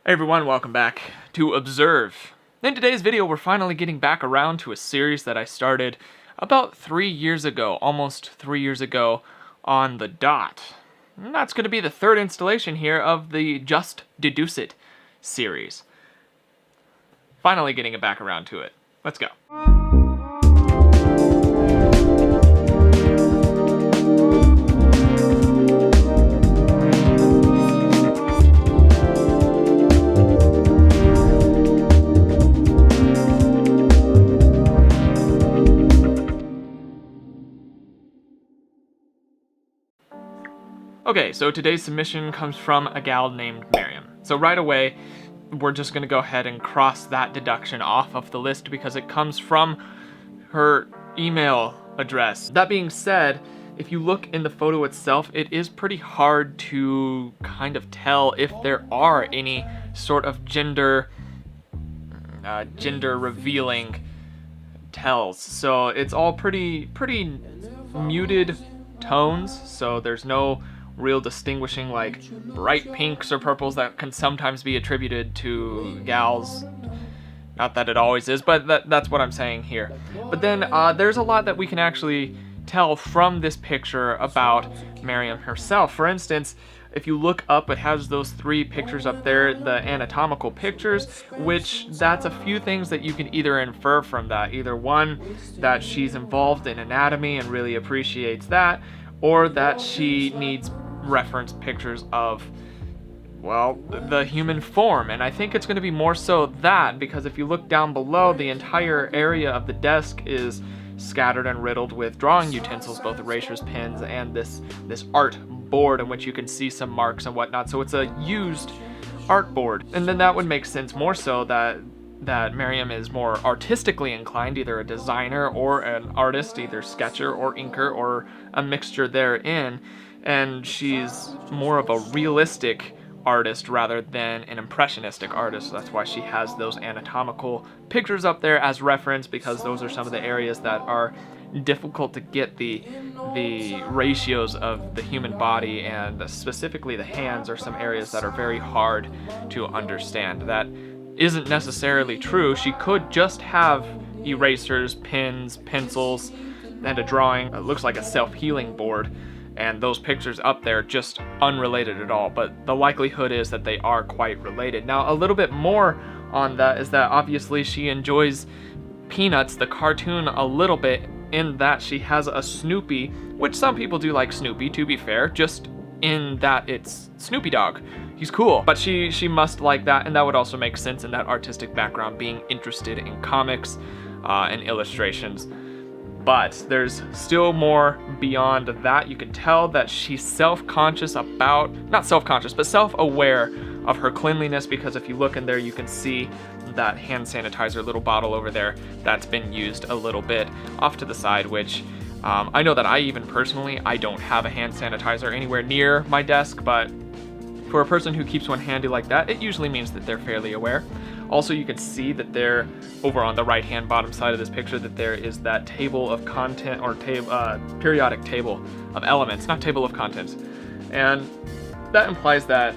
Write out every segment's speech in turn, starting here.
Hey everyone, welcome back to Observe. In today's video, we're finally getting back around to a series that I started about 3 years ago, almost 3 years ago, on the dot. And that's going to be the third installation here of the Just Deduce It series. Finally getting it back around to it. Let's go. Okay, so today's submission comes from a gal named Miriam. So right away, we're just gonna go ahead and cross that deduction off of the list because it comes from her email address. That being said, if you look in the photo itself, it is pretty hard to kind of tell if there are any sort of gender revealing tells. So it's all pretty muted tones, so there's no real distinguishing like bright pinks or purples that can sometimes be attributed to gals. Not that it always is, but that's what I'm saying here. But then there's a lot that we can actually tell from this picture about Miriam herself. For instance, if you look up, it has those 3 pictures up there, the anatomical pictures, which that's a few things that you can either infer from that. Either one, that she's involved in anatomy and really appreciates that, or that she needs reference pictures of, well, the human form. And I think it's going to be more so that, because if you look down below, the entire area of the desk is scattered and riddled with drawing utensils, both erasers, pens, and this art board in which you can see some marks and whatnot. So it's a used art board. And then that would make sense more so that Miriam is more artistically inclined, either a designer or an artist, either sketcher or inker or a mixture therein, and she's more of a realistic artist rather than an impressionistic artist. That's why she has those anatomical pictures up there as reference, because those are some of the areas that are difficult to get the ratios of the human body, and specifically the hands are some areas that are very hard to understand. That isn't necessarily true. She could just have erasers, pens, pencils, and a drawing. It looks like a self-healing board, and those pictures up there just unrelated at all, but the likelihood is that they are quite related. Now, a little bit more on that is that obviously she enjoys Peanuts, the cartoon, a little bit, in that she has a Snoopy, which some people do like Snoopy, to be fair, just in that it's Snoopy Dog. He's cool, but she must like that, and that would also make sense in that artistic background, being interested in comics and illustrations. But there's still more beyond that. You can tell that she's self-conscious about, not self-conscious, but self-aware of her cleanliness, because if you look in there, you can see that hand sanitizer little bottle over there that's been used a little bit off to the side, which I know that I even personally, I don't have a hand sanitizer anywhere near my desk, but for a person who keeps one handy like that, it usually means that they're fairly aware. Also, you can see that there, over on the right-hand bottom side of this picture, that there is that table of content, or periodic table of elements, not table of contents. And that implies that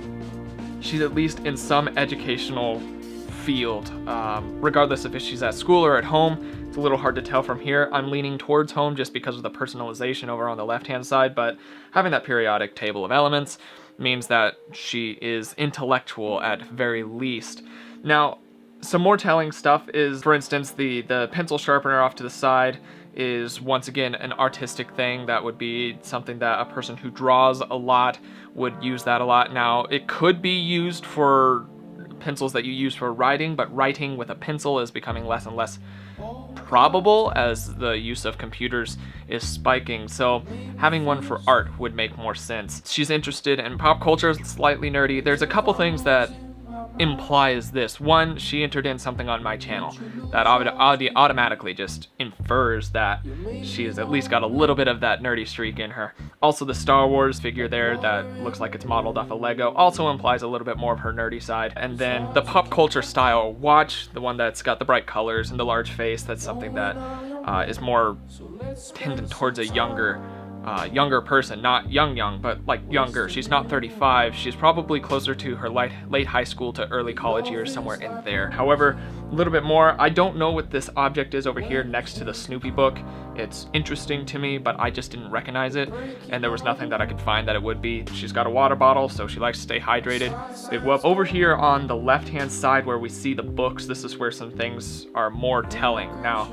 she's at least in some educational field, regardless if she's at school or at home. It's a little hard to tell from here. I'm leaning towards home just because of the personalization over on the left-hand side, but having that periodic table of elements means that she is intellectual at very least. Now, some more telling stuff is, for instance, the pencil sharpener off to the side is once again an artistic thing. That would be something that a person who draws a lot would use that a lot. Now, it could be used for pencils that you use for writing, but writing with a pencil is becoming less and less probable as the use of computers is spiking, so having one for art would make more sense. She's interested in pop culture, slightly nerdy. There's a couple things that implies this. One, she entered in something on my channel that automatically just infers that she has at least got a little bit of that nerdy streak in her. Also, the Star Wars figure there that looks like it's modeled off a Lego also implies a little bit more of her nerdy side. And then the pop culture style watch, the one that's got the bright colors and the large face, that's something that is more tending towards a younger younger person, not young, but like younger. She's not 35. She's probably closer to her late high school to early college years, somewhere in there. However, a little bit more, I don't know what this object is over here next to the Snoopy book. It's interesting to me, but I just didn't recognize it, and there was nothing that I could find that it would be. She's got a water bottle, so she likes to stay hydrated. Over here on the left-hand side where we see the books, this is where some things are more telling. Now,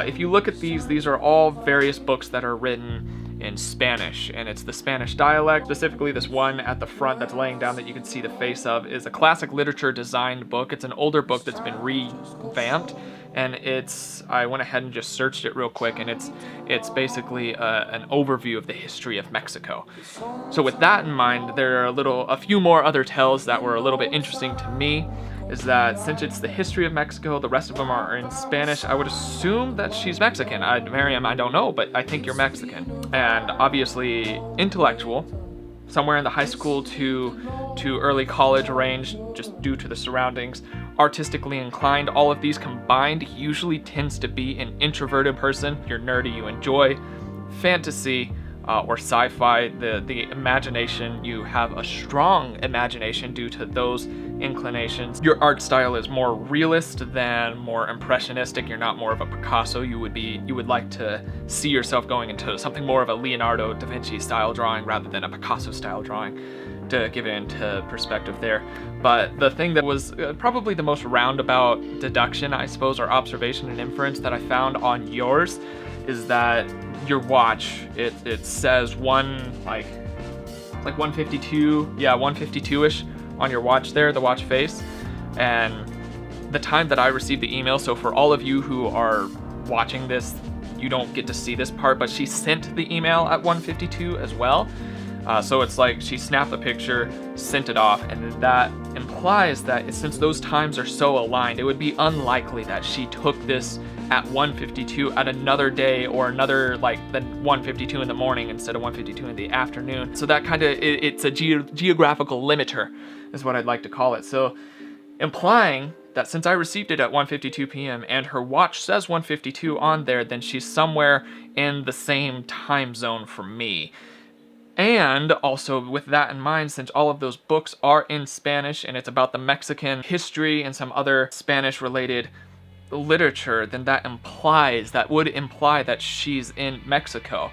if you look at these are all various books that are written in Spanish, and it's the Spanish dialect. Specifically, this one at the front that's laying down that you can see the face of is a classic literature designed book. It's an older book that's been revamped, and I went ahead and just searched it real quick, and it's basically an overview of the history of Mexico. So with that in mind, there are a few more other tells that were a little bit interesting to me. Is that since it's the history of Mexico, the rest of them are in Spanish, I would assume that she's Mexican. Miriam, I don't know, but I think you're Mexican. And obviously intellectual, somewhere in the high school to early college range, just due to the surroundings. Artistically inclined, all of these combined usually tends to be an introverted person. You're nerdy, you enjoy fantasy, or sci-fi, the imagination, you have a strong imagination due to those inclinations. Your art style is more realist than more impressionistic. You're not more of a Picasso. You would like to see yourself going into something more of a Leonardo da Vinci style drawing rather than a Picasso style drawing, to give it into perspective there. But the thing that was probably the most roundabout deduction, I suppose, or observation and inference that I found on yours is that your watch, it says like 152, yeah, 152-ish on your watch there, the watch face, and the time that I received the email, so for all of you who are watching this, you don't get to see this part, but she sent the email at 152 as well. So it's like she snapped the picture, sent it off, and that implies that since those times are so aligned, it would be unlikely that she took this at 1:52 at another day, or another, like, the 1:52 in the morning instead of 1:52 in the afternoon. So that kind of, it's a geographical limiter is what I'd like to call it. So implying that since I received it at 1:52 p.m. and her watch says 1:52 on there, then she's somewhere in the same time zone for me. And also, with that in mind, since all of those books are in Spanish and it's about the Mexican history and some other Spanish-related literature, then that would imply that she's in Mexico.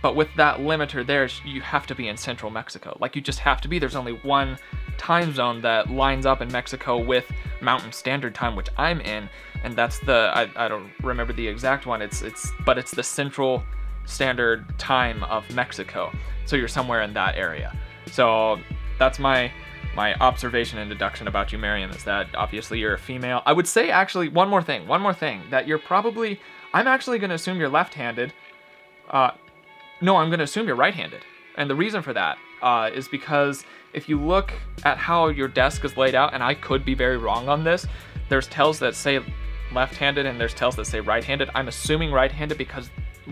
But with that limiter there, you have to be in central Mexico. Like, you just have to be. There's only one time zone that lines up in Mexico with Mountain Standard Time, which I'm in, and that's I don't remember the exact one. But it's the Central Standard Time of Mexico. So you're somewhere in that area. So that's my observation and deduction about you, Miriam, is that obviously you're a female. I would say, actually, one more thing, that you're probably, I'm actually going to assume you're left-handed. No, I'm going to assume you're right-handed. And the reason for that is because if you look at how your desk is laid out, and I could be very wrong on this, there's tells that say left-handed and there's tells that say right-handed. I'm assuming right-handed because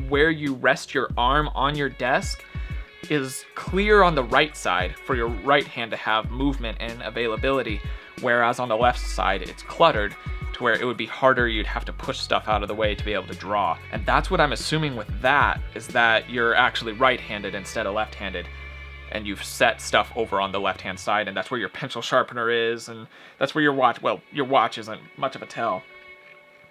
where you rest your arm on your desk is clear on the right side for your right hand to have movement and availability, whereas on the left side it's cluttered to where it would be harder. You'd have to push stuff out of the way to be able to draw. And that's what I'm assuming with that, is that you're actually right-handed instead of left-handed, and you've set stuff over on the left-hand side, and that's where your pencil sharpener is, and that's where your watch isn't much of a tell,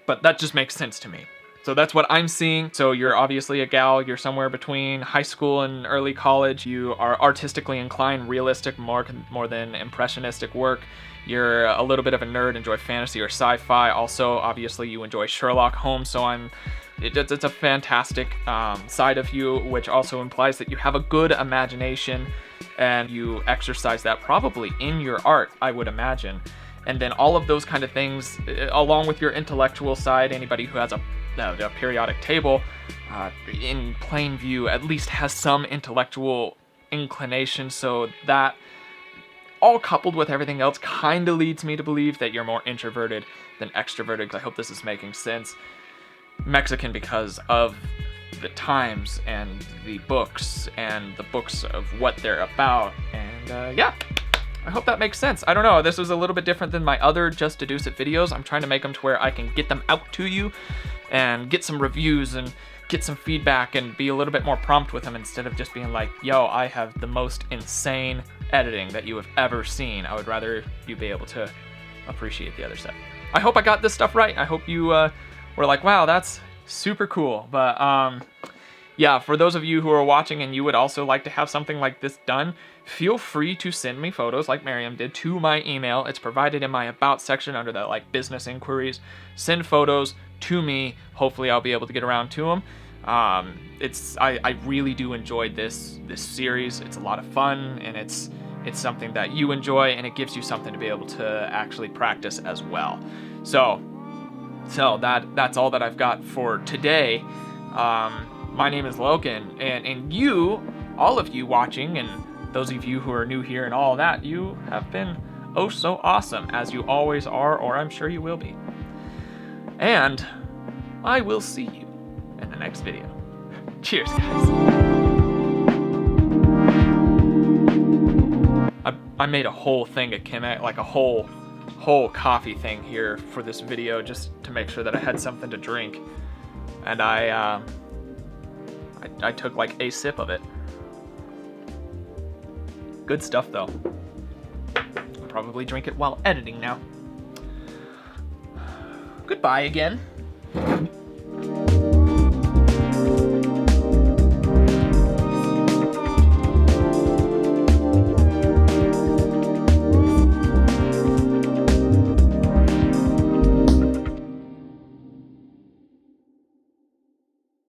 but that just makes sense to me. So that's what I'm seeing. So you're obviously a gal. You're somewhere between high school and early college. You are artistically inclined, realistic more than impressionistic work. You're a little bit of a nerd, enjoy fantasy or sci-fi. Also, obviously, you enjoy Sherlock Holmes. So it's a fantastic side of you, which also implies that you have a good imagination and you exercise that probably in your art, I would imagine. And then all of those kind of things, along with your intellectual side, anybody who has a periodic table in plain view at least has some intellectual inclination, so that all coupled with everything else kind of leads me to believe that you're more introverted than extroverted, because I hope this is making sense. Mexican because of the times and the books of what they're about, and yeah, I hope that makes sense. I don't know, this was a little bit different than my other Just Deduce It videos. I'm trying to make them to where I can get them out to you and get some reviews and get some feedback and be a little bit more prompt with them instead of just being like, yo, I have the most insane editing that you have ever seen. I would rather you be able to appreciate the other side. I hope I got this stuff right. I hope you were like, wow, that's super cool. But yeah, for those of you who are watching and you would also like to have something like this done, feel free to send me photos like Miriam did to my email. It's provided in my About section under the like business inquiries. Send photos to me. Hopefully I'll be able to get around to them. I really do enjoy this series. It's a lot of fun, and it's something that you enjoy, and it gives you something to be able to actually practice as well. So that's all that I've got for today. My name is Logan, and you, all of you watching, and those of you who are new here and all that, you have been oh so awesome, as you always are, or I'm sure you will be. And I will see you in the next video. Cheers, guys. I made a whole thing of Chemex, like a whole coffee thing here for this video, just to make sure that I had something to drink. And I took like a sip of it. Good stuff though. I'll probably drink it while editing now. Goodbye again.